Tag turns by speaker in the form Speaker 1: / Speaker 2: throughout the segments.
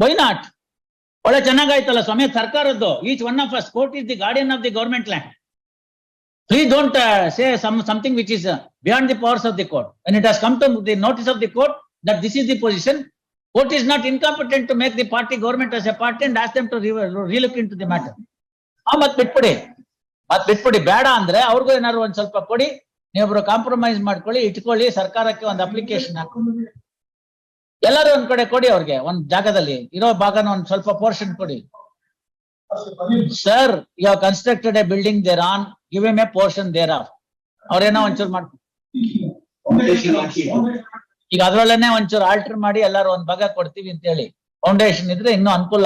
Speaker 1: Y not? ಒಳ್ಳೆ ಚೆನ್ನಾಗಾಯ್ತಲ್ಲ ಸ್ವಾಮಿ ಸರ್ಕಾರದ್ದು. Each one of us court is the guardian of the government land. Please don't say something which is beyond the powers of the court. When it has come to the notice of the court that this is the position, court is not incompetent to make the party government as a party and ask them to relook into the matter. ಮತ್ ಬಿಟ್ಬಿಡಿ ಬೇಡ ಅಂದ್ರೆ ಅವ್ರಿಗೂ ಏನಾದ್ರು ಒಂದ್ ಸ್ವಲ್ಪ ಕೊಡಿ, ನೀವೊಬ್ರು compromise ಮಾಡ್ಕೊಳ್ಳಿ, ಇಟ್ಕೊಳ್ಳಿ, ಸರ್ಕಾರಕ್ಕೆ ಒಂದು ಅಪ್ಲಿಕೇಶನ್ ಹಾಕಿ ಎಲ್ಲರೂ ಒಂದ್ ಕಡೆ ಕೊಡಿ, ಅವ್ರಿಗೆ ಒಂದ್ ಜಾಗದಲ್ಲಿ ಇರೋ ಭಾಗನ ಒಂದ್ ಸ್ವಲ್ಪ ಪೋರ್ಷನ್ ಕೊಡಿ. Sir, you have constructed a building thereon, give him a portion thereof. ಅವ್ರೇನೋ ಒಂಚೂರು ಮಾಡ್ಕೊ, ಈಗ ಅದ್ರಲ್ಲೇನೆ ಒಂಚೂರು ಆಲ್ಟರ್ ಮಾಡಿ ಎಲ್ಲಾರು ಒಂದ್ ಭಾಗ ಕೊಡ್ತೀವಿ ಅಂತ ಹೇಳಿ. ಫೌಂಡೇಶನ್ ಇದ್ರೆ ಇನ್ನೂ ಅನುಕೂಲ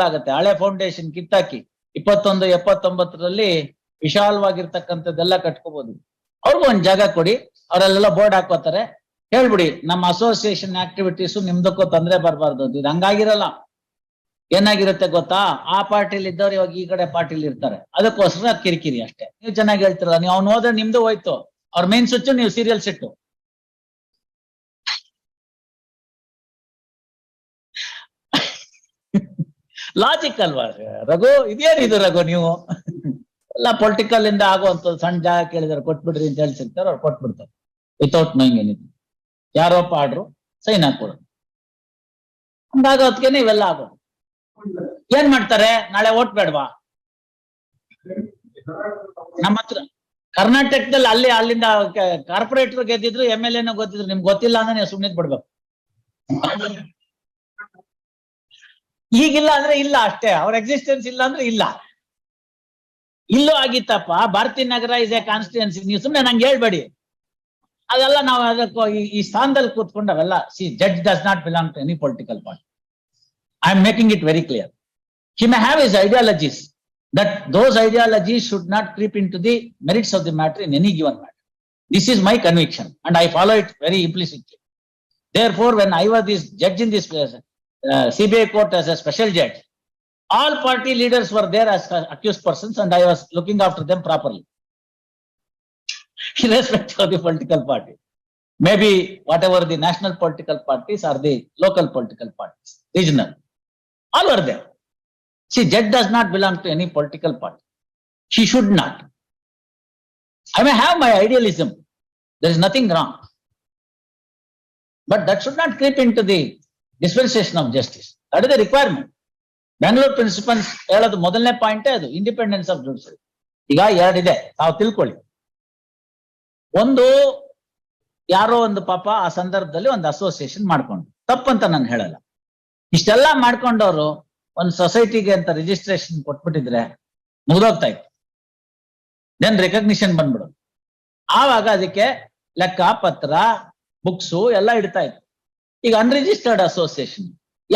Speaker 1: ಆಗತ್ತೆ. ಹಳೆ ಫೌಂಡೇಶನ್ ಕಿತ್ತಾಕಿ 21-79ರಲ್ಲಿ ವಿಶಾಲವಾಗಿರ್ತಕ್ಕಂಥದ್ದೆಲ್ಲ ಕಟ್ಕೋಬಹುದು. ಅವ್ರಿಗೂ ಒಂದ್ ಜಾಗ ಕೊಡಿ, ಅವರೆಲ್ಲ ಬೋರ್ಡ್ ಹಾಕೋತಾರೆ. ಹೇಳ್ಬಿಡಿ ನಮ್ಮ ಅಸೋಸಿಯೇಷನ್ ಆಕ್ಟಿವಿಟೀಸು ನಿಮ್ದಕ್ಕೂ ತೊಂದರೆ ಬರಬಾರ್ದು. ಇದು ಹಂಗಾಗಿರಲ್ಲ. ಏನಾಗಿರುತ್ತೆ ಗೊತ್ತಾ, ಆ ಪಾರ್ಟಿಲಿ ಇದ್ದವ್ರು ಇವಾಗ ಈ ಕಡೆ ಪಾರ್ಟಿಲಿ ಇರ್ತಾರೆ, ಅದಕ್ಕೋಸ್ಕರ ಕಿರಿಕಿರಿ ಅಷ್ಟೇ. ನೀವು ಚೆನ್ನಾಗಿ ಹೇಳ್ತಿರಲ್ಲ, ನೀವು ಅವ್ನು ಹೋದ್ರೆ ನಿಮ್ದು ಹೋಯ್ತು, ಅವ್ರ ಮೇನ್ ಸ್ವಿಚ್ ನೀವು ಸೀರಿಯಲ್ ಸೆಟ್ಟು. ಲಾಜಿಕ್ ಅಲ್ವಾ ರಘು? ಇದೇನಿದು ರಘು? ನೀವು ಎಲ್ಲ ಪೊಲಿಟಿಕಲ್ ಇಂದ ಆಗುವಂತ ಸಣ್ಣ ಜಾಗ ಕೇಳಿದಾರೆ ಕೊಟ್ಬಿಡ್ರಿ ಅಂತ ಹೇಳ್ಸಿರ್ತಾರೆ, ಅವ್ರು ಕೊಟ್ಬಿಡ್ತಾರೆ ವಿತೌಟ್ ನೋಯಿಂಗ್ ಎನಿಥಿಂಗ್. ಯಾರೋ ಪಾಡ್ರು ಸೈನ್ ಹಾಕೊಡು, ಹಂಗಾಗೋದ್ಕೇನೆ ಇವೆಲ್ಲ ಆಗೋದು. ಏನ್ ಮಾಡ್ತಾರೆ, ನಾಳೆ ಓಟ್ ಬೇಡವಾ? ನಮ್ಮ ಹತ್ರ ಕರ್ನಾಟಕದಲ್ಲಿ ಅಲ್ಲಿಂದ ಕಾರ್ಪೊರೇಟರ್ ಗೆದ್ದಿದ್ರು, MLA ಗೊತ್ತಿದ್ರು, ನಿಮ್ಗೆ ಗೊತ್ತಿಲ್ಲ ಅಂದ್ರೆ ನೀವು ಸುಮ್ಮನೆ ಬಿಡ್ಬೇಕು. ಈಗಿಲ್ಲ ಅಂದ್ರೆ ಇಲ್ಲ ಅಷ್ಟೇ, ಅವ್ರ ಎಕ್ಸಿಸ್ಟೆನ್ಸ್ ಇಲ್ಲ ಅಂದ್ರೆ ಇಲ್ಲ. ಇಲ್ಲೂ ಆಗಿತ್ತಪ್ಪ, ಭಾರತೀಯ ನಗರ ಇಸ್ ಎ ಕಾನ್ಸ್ಟಿಟ್ಯೂನ್ಸಿ, ನೀವು ಸುಮ್ಮನೆ ನಂಗೆ ಹೇಳ್ಬೇಡಿ. ಅದೆಲ್ಲ ನಾವು ಅದಕ್ಕೂ ಈ ಸ್ಥಾನದಲ್ಲಿ ಕೂತ್ಕೊಂಡು ಅವೆಲ್ಲ. See, judge does not belong to any political party. I am making it very clear. He may have his ideologies, that those ideologies should not creep into the merits of the matter in any given matter. This is my conviction and I follow it very implicitly. Therefore, when I was this judge in this CBI court as a special judge, all party leaders were there as accused persons and I was looking after them properly, irrespective of the political party. Maybe whatever the national political parties or the local political parties, regional, all were there. See, judge does not belong to any political party. She should not. I may have my idealism. There is nothing wrong. But that should not creep into the dispensation of justice. That is the requirement. Bangalore principles ಹೇಳೋದು ಮೊದಲನೇ point ಅದು, independence of judiciary. ಈಗ ಎರಡಿದೆ, ತಾವು ತಿಳ್ಕೊಳ್ಳಿ. ಒಂದು, ಯಾರೋ ಒಂದು ಪಾಪ ಆ ಸಂದರ್ಭದಲ್ಲಿ ಒಂದು ಅಸೋಸಿಯೇಷನ್ ಮಾಡ್ಕೊಂಡು, ತಪ್ಪಂತ ನಾನು ಹೇಳಲ್ಲ. ಇಷ್ಟೆಲ್ಲ ಮಾಡ್ಕೊಂಡವ್ರು ಒಂದು ಸೊಸೈಟಿಗೆ ಅಂತ ರಿಜಿಸ್ಟ್ರೇಷನ್ ಕೊಟ್ಬಿಟ್ಟಿದ್ರೆ ಮುಗಿದೋಗ್ತಾ ಇತ್ತು. ದೆನ್ ರೆಕಗ್ನಿಷನ್ ಬಂದ್ಬಿಡೋದು. ಆವಾಗ ಅದಕ್ಕೆ ಲೆಕ್ಕ ಪತ್ರ, ಬುಕ್ಸು ಎಲ್ಲ ಇಡ್ತಾ ಇತ್ತು. ಈಗ ಅನ್ರಿಜಿಸ್ಟರ್ಡ್ ಅಸೋಸಿಯೇಷನ್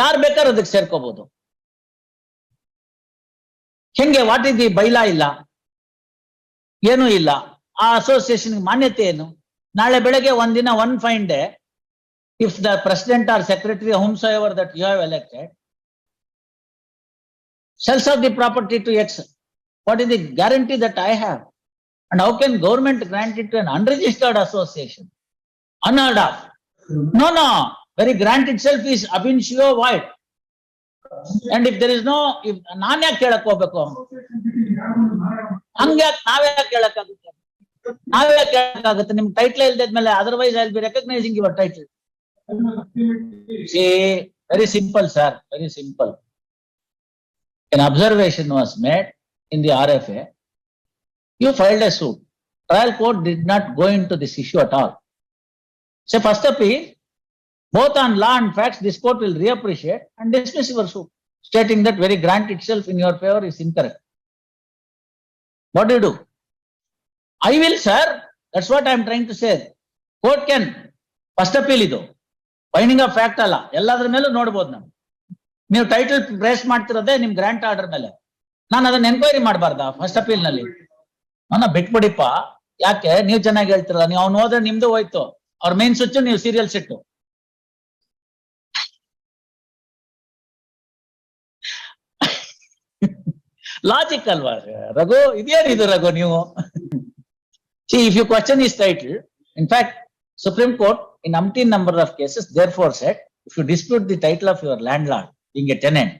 Speaker 1: ಯಾರು ಬೇಕಾದ್ರೂ ಅದಕ್ಕೆ ಸೇರ್ಕೋಬಹುದು. ಹೆಂಗೆ? What is the bylaw? ಇಲ್ಲ, ಏನೂ ಇಲ್ಲ. ಆ ಅಸೋಸಿಯೇಷನ್ ಮಾನ್ಯತೆ ಏನು? ನಾಳೆ ಬೆಳಗ್ಗೆ ಒಂದಿನ one fine day, if the president or secretary whomsoever that you have elected sells off the property to X, what is the guarantee that I have? And how can government grant it to an unregistered association? Unheard of. No, very grant itself is ab initio void. And if there is no, if ನಾನು ಯಾಕೆ ಕೇಳಕ್ ಹೋಗ್ಬೇಕು? ಹಂಗ್ಯಾಕೆ ನಾವ್ಯಾಕೆ ಕೇಳಕ್ಕಾಗುತ್ತೆ? ನಾವ್ಯಾಕೆ ಕೇಳಕ್ಕಾಗುತ್ತೆ? ನಿಮ್ title ಇಲ್ದಿದ್ಮೇಲೆ otherwise I'll be recognizing your title. See, very simple, sir, very simple. An observation was made in the RFA. You filed a suit. Trial court did not go into this issue at all. So first appeal, both on law and facts, this court will reappreciate and dismiss your suit, stating that very grant itself in your favor is incorrect. What do you do? I will, sir. That's what I am trying to say. Court can first appeal idu. Finding of fact ಅಲ್ಲ, ಎಲ್ಲಾದ್ರ ಮೇಲೂ ನೋಡ್ಬೋದು ನಾವು. ನೀವು title praise ಮಾಡ್ತಿರೋದೇ ನಿಮ್ grant order ಮೇಲೆ. ನಾನು ಅದನ್ನ enquiry ಮಾಡಬಾರ್ದಾ first appeal ನಲ್ಲಿ? ನನ್ನ ಬಿಟ್ಬಿಡಿಪ್ಪ. ಯಾಕೆ? ನೀವು ಚೆನ್ನಾಗಿ ಹೇಳ್ತಿರಲ್ಲ, ನೀವು ಅವ್ನು ಹೋದ್ರೆ ನಿಮ್ದು ಹೋಯ್ತು, ಅವ್ರ ಮೇನ್ ಸ್ವಿಚ್ ನೀವು ಸೀರಿಯಲ್ ಸೆಟ್ಟು. ಲಾಜಿಕ್ ಅಲ್ವಾ ರಘು? ಇದೇನಿದು ರಘು ನೀವು? See, if you question his title, in fact, Supreme Court in umpteen number of cases, therefore said, if you dispute the title of your landlord being a tenant,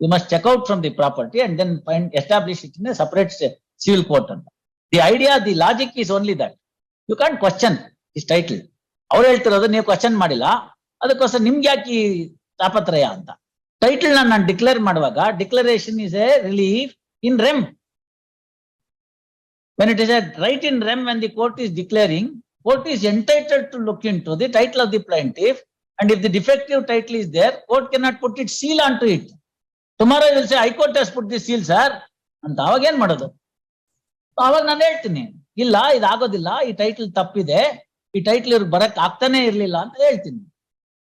Speaker 1: you must check out from the property and then establish it in a separate civil court. The idea, the logic is only that. You can't question his title. ಅವ್ರು ಹೇಳ್ತಿರೋದು ನೀವು question ಮಾಡಿಲ್ಲ, ಅದಕ್ಕೋಸ್ಕರ ನಿಮ್ಗೆ ಯಾಕೆ ಈ ತಾಪತ್ರಯ ಅಂತ. Title ನಾನು ಡಿಕ್ಲೇರ್ ಮಾಡುವಾಗ declaration is A relief in REM. When it is a right in rem, when the court is declaring, court is entitled to look into the title of the plaintiff, and if the defective title is there, court cannot put its seal onto it. Tomorrow you will say, High Court has put this seal, sir. ಅಂತ ಅವಾಗ ಏನ್ ಮಾಡೋದು? ಅವಾಗ ನಾನು ಹೇಳ್ತೀನಿ, ಇಲ್ಲ ಇದಾಗೋದಿಲ್ಲ, ಈ title ತಪ್ಪಿದೆ, ಈ ಟೈಟಲ್ ಇವ್ರಿಗೆ ಬರಕ್ ಆಗ್ತಾನೆ ಇರ್ಲಿಲ್ಲ ಅಂತ ಹೇಳ್ತೀನಿ.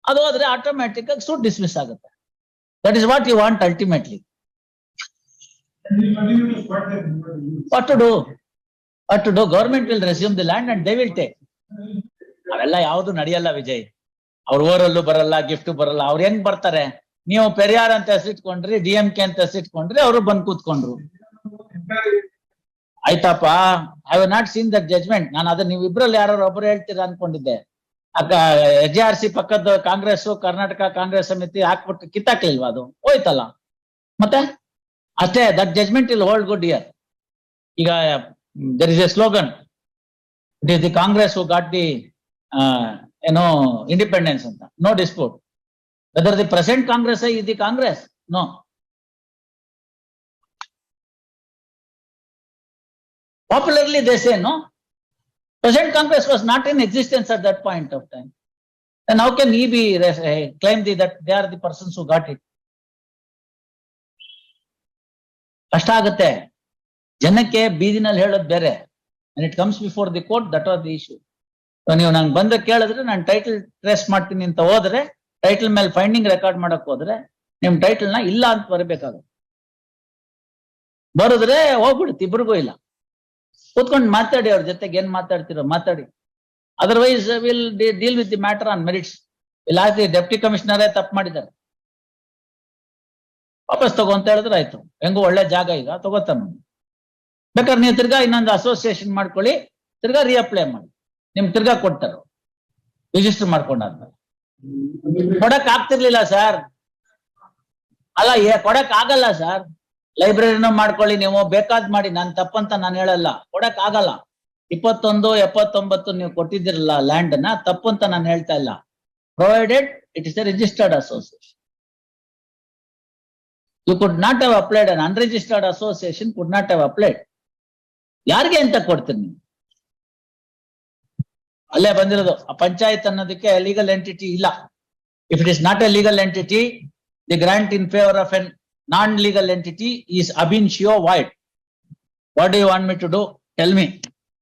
Speaker 1: ಅದು ಆದ್ರೆ ಆಟೋಮ್ಯಾಟಿಕ್ ಆಗಿ ಸೂಟ್ ಡಿಸ್ಮಿಸ್ ಆಗುತ್ತೆ. That is what you want ultimately. What to do? What to do? Government will resume the land and they will take. ಅವೆಲ್ಲ ಯಾವ್ದು ನಡೆಯಲ್ಲ ವಿಜಯ್. ಅವ್ರ ಊರಲ್ಲೂ ಬರಲ್ಲ, ಗಿಫ್ಟ್ ಬರಲ್ಲ. ಅವ್ರು ಹೆಂಗ್ ಬರ್ತಾರೆ? ನೀವು ಪೆರಿಯಾರ್ ಅಂತ ಹೆಸರಿಟ್ಕೊಂಡ್ರಿ, DMK ಅಂತ ಹೆಸರಿಟ್ಕೊಂಡ್ರಿ, ಅವರು ಬಂದ್ ಕೂತ್ಕೊಂಡ್ರು. ಆಯ್ತಪ್ಪ, I have not seen that judgment. ನಾನು ಅದನ್ನ ನೀವು ಇಬ್ರಲ್ಲಿ ಯಾರು ಒಬ್ಬರು ಹೇಳ್ತೀರಾ ಅನ್ಕೊಂಡಿದ್ದೆ. HRC ಪಕ್ಕದ ಕಾಂಗ್ರೆಸ್, ಕರ್ನಾಟಕ ಕಾಂಗ್ರೆಸ್ ಸಮಿತಿ ಹಾಕ್ಬಿಟ್ಟು ಕಿತ್ತಾಕ್ಲಿಲ್ವಾ? ಅದು ಹೋಯ್ತಲ್ಲ ಮತ್ತೆ ಅಷ್ಟೇ. That judgment will hold good year. ಈಗ there is a slogan, it is the Congress who got the independence anta. No dispute whether the present Congress is the Congress. No, popularly they say no, present Congress was not in existence at that point of time. Then how can he be claim that they are the persons who got it? ಕಷ್ಟ ಆಗುತ್ತೆ ಜನಕ್ಕೆ. ಬೀದಿನಲ್ಲಿ ಹೇಳೋದು ಬೇರೆ, and it comes before the court, that was the issue. ನೀವು ನಂಗೆ ಬಂದ ಕೇಳಿದ್ರೆ ನಾನು ಟೈಟಲ್ ಟ್ರೇಸ್ ಮಾಡ್ತೀನಿ ಅಂತ ಹೋದ್ರೆ, ಟೈಟಲ್ ಮೇಲೆ ಫೈಂಡಿಂಗ್ ರೆಕಾರ್ಡ್ ಮಾಡಕ್ ಹೋದ್ರೆ ನಿಮ್ ಟೈಟಲ್ ನ ಇಲ್ಲ ಅಂತ ಬರಬೇಕಾಗುತ್ತೆ. ಬರೋದ್ರೆ ಹೋಗ್ಬಿಡುತ್ತೆ, ಇಬ್ರಿಗೂ ಇಲ್ಲ. ಕೂತ್ಕೊಂಡು ಮಾತಾಡಿ, ಅವ್ರ ಜೊತೆಗೆ ಏನ್ ಮಾತಾಡ್ತಿರೋ ಮಾತಾಡಿ. Otherwise will deal with the matter on merits. ಇಲ್ಲ ಡೆಪ್ಟಿ ಕಮಿಷನರೇ ತಪ್ಪು ಮಾಡಿದ್ದಾರೆ, ವಾಪಸ್ ತಗೋ ಅಂತ ಹೇಳಿದ್ರೆ ಆಯ್ತು. ಹೆಂಗೋ ಒಳ್ಳೆ ಜಾಗ ಈಗ ತಗೋತಾನ. ಬೇಕಾದ್ರೆ ನೀವು ತಿರ್ಗಾ ಇನ್ನೊಂದು ಅಸೋಸಿಯೇಷನ್ ಮಾಡ್ಕೊಳ್ಳಿ, ತಿರ್ಗಾ ರಿಅಪ್ಲೈ ಮಾಡಿ, ನಿಮ್ ತಿರ್ಗಾ ಕೊಡ್ತಾರ ರಿಜಿಸ್ಟರ್ ಮಾಡ್ಕೊಂಡಾದ್ಮೇಲೆ. ಕೊಡಕ್ ಆಗ್ತಿರ್ಲಿಲ್ಲ ಸರ್. ಅಲ್ಲ, ಕೊಡಕ್ ಆಗಲ್ಲ ಸರ್. ಲೈಬ್ರರಿನೂ ಮಾಡ್ಕೊಳ್ಳಿ, ನೀವು ಬೇಕಾದ್ ಮಾಡಿ, ನಾನ್ ತಪ್ಪಂತ ನಾನು ಹೇಳಲ್ಲ. ಕೊಡಕ್ ಆಗಲ್ಲ. 21-79 ನೀವು ಕೊಟ್ಟಿದ್ದೀರಲ್ಲ ಲ್ಯಾಂಡ್ ನ, ತಪ್ಪು ಅಂತ ನಾನು ಹೇಳ್ತಾ ಇಲ್ಲ. Provided it is A registered association. You could not have applied, an unregistered association could not have applied. ಯಾರಿಗೆ ಅಂತ ಕೊಡ್ತೀನಿ ನೀವು? ಅಲ್ಲೇ ಬಂದಿರೋದು ಆ ಪಂಚಾಯತ್ ಅನ್ನೋದಕ್ಕೆ ಲೀಗಲ್ ಎಂಟಿಟಿ ಇಲ್ಲ. If it is not a legal entity, the grant in favour of an non legal entity is ab initio void. What do you want me to do? Tell me.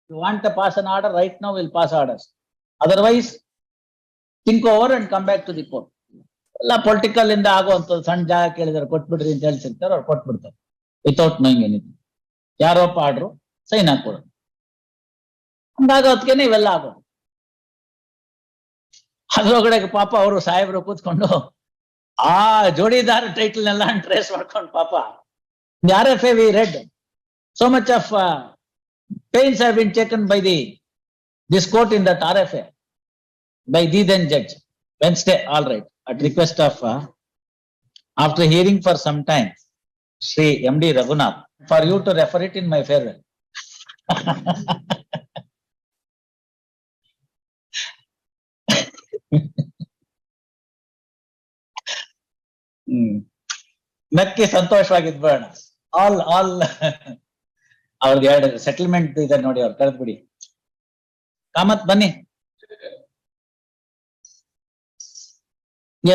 Speaker 1: You want to pass an order right now, will pass orders. Otherwise think over and come back to the court. ಎಲ್ಲ political ಇಂದ ಆಗುವಂಥದ್ದು. ಸಣ್ಣ ಜಾಗ ಕೇಳಿದಾರೆ ಕೊಟ್ಬಿಡ್ರಿ ಅಂತ ಹೇಳ್ಸಿರ್ತಾರೆ, ಅವ್ರು ಕೊಟ್ಬಿಡ್ತಾರೆ without knowing anything. ಯಾರೋಪ್ಪ ಆಡ್ರು ಸೈನ್ ಹಾಕೊಡೋದು. ಹಂಗಾಗೋದ್ಕೇನೆ ಇವೆಲ್ಲ ಆಗೋದು. ಅದ್ರೊಳಗಡೆ ಪಾಪ ಅವರು ಸಾಹೇಬ್ರು ಕೂತ್ಕೊಂಡು ಆ ಜೋಡಿದಾರ ಟೈಟಲ್ ನೆಲ್ಲ ಟ್ರೇಸ್ ಮಾಡ್ಕೊಂಡು ಪಾಪ RFA we read so much of pains have been taken by this court in that RFA by the then judge Wednesday. All right, at request of after hearing for some time Shri MD Raghunath, for you to refer it in my favor. ನಕ್ಕಿ ಸಂತೋಷವಾಗಿದ್ಬೇಡ. All ಅವ್ರದ್ದು 2 settlement ಇದೆ ನೋಡಿ, ಅವ್ರು ಕರೆದ್ಬಿಡಿ. ಕಾಮತ್ ಬನ್ನಿ.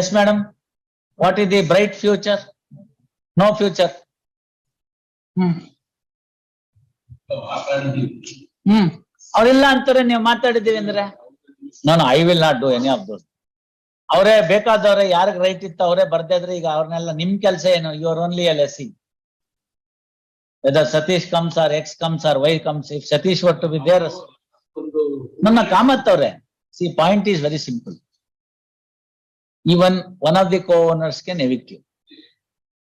Speaker 1: Yes madam, what is the bright future? No future. ಅವ್ರಿಲ್ಲ ಅಂತಾರೆ, ನೀವು ಮಾತಾಡಿದೀವಿ ಅಂದ್ರೆ ನಾನು I will not do any of those. ಅವರೇ ಬೇಕಾದವ್ರೆ, ಯಾರಿಗ್ ರೈಟ್ ಇತ್ತು ಅವರೇ ಬರ್ದಿದ್ರೆ ಈಗ ಅವ್ರನ್ನೆಲ್ಲ ನಿಮ್ ಕೆಲಸ ಏನು? You are only a lessee. Whether Satish comes or X comes or Y comes, if Satish were to be there. ನನ್ನ ಕಾಮತ್ ಅವ್ರೆ, see point is very simple. Even one of the co-owners can evict you.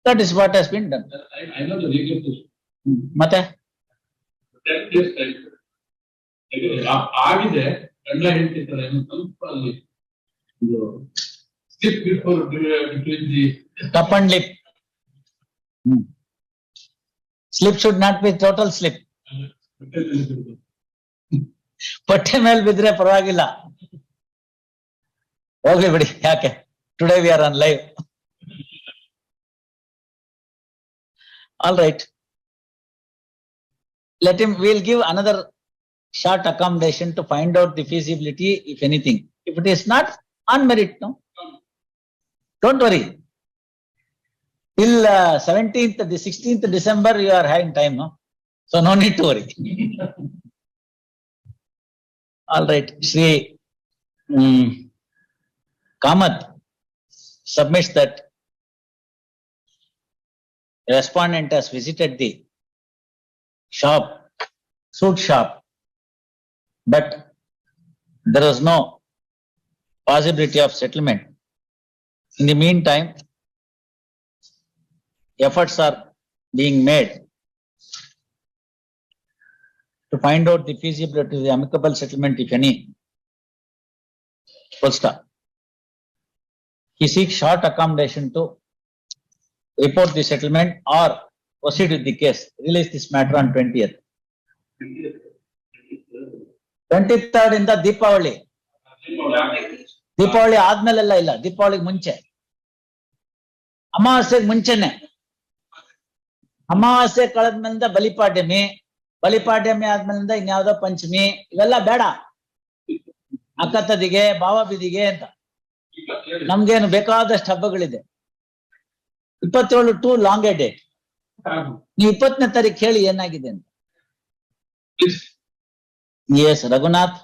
Speaker 1: That is what has been done.
Speaker 2: I know the legal system.
Speaker 1: ಮತ್ತೆ
Speaker 2: That is right. ಆಗಿದೆ ಗಂಡ ಹೇಳ್ತಿರ್ತಾರೆ ಸ್ವಲ್ಪ ಅಲ್ಲಿ Skip before between the.
Speaker 1: cup and lip. Slip should not be total slip. ಪಟ್ಟೆ ಮೇಲೆ ಬಿದ್ರೆ ಪರವಾಗಿಲ್ಲ. ಹೋಗ್ಲಿ ಬಿಡಿ, ಯಾಕೆ today we are on live. All right. Let him, we'll give another short accommodation to find out the feasibility, if anything. If it is not on merit, no. Don't worry. Till 17th, the 16th December, you are having time, no? So no need to worry. All right. Shri Kamath submits that the respondent has visited the shop, suit shop, but there was no possibility of settlement. In the meantime, efforts are being made to find out the feasibility of the amicable settlement, if any. Full stop. He seeks short accommodation to report the settlement or proceed with the case. Release this matter on 20th. 23rd ಇಂದ ದೀಪಾವಳಿ. ದೀಪಾವಳಿ ಆದ್ಮೇಲೆಲ್ಲ ಇಲ್ಲ, ದೀಪಾವಳಿಗೆ ಮುಂಚೆ, ಅಮಾವಾಸ್ಯೆಗೆ ಮುಂಚೆನೆ. ಅಮಾವಾಸ್ಯೆ ಕಳೆದ್ಮೇಲಿಂದ ಬಲಿಪಾಡ್ಯಮಿ, ಬಲಿಪಾಡ್ಯಮಿ ಆದ್ಮೇಲಿಂದ ಇನ್ಯಾವುದೋ ಪಂಚಮಿ, ಇವೆಲ್ಲ ಬೇಡ. ಅಕ್ಕತದಿಗೆ, ಭಾವ ಬಿದಿಗೆ ಅಂತ ನಮ್ಗೇನು ಬೇಕಾದಷ್ಟು ಹಬ್ಬಗಳಿದೆ. 27 ಟೂ ಲಾಂಗ್ ಎ ಡೇಟ್. ನೀವು 20ನೇ ತಾರೀಕು ಹೇಳಿ ಏನಾಗಿದೆ ಅಂತ. ಎಸ್ ರಘುನಾಥ್.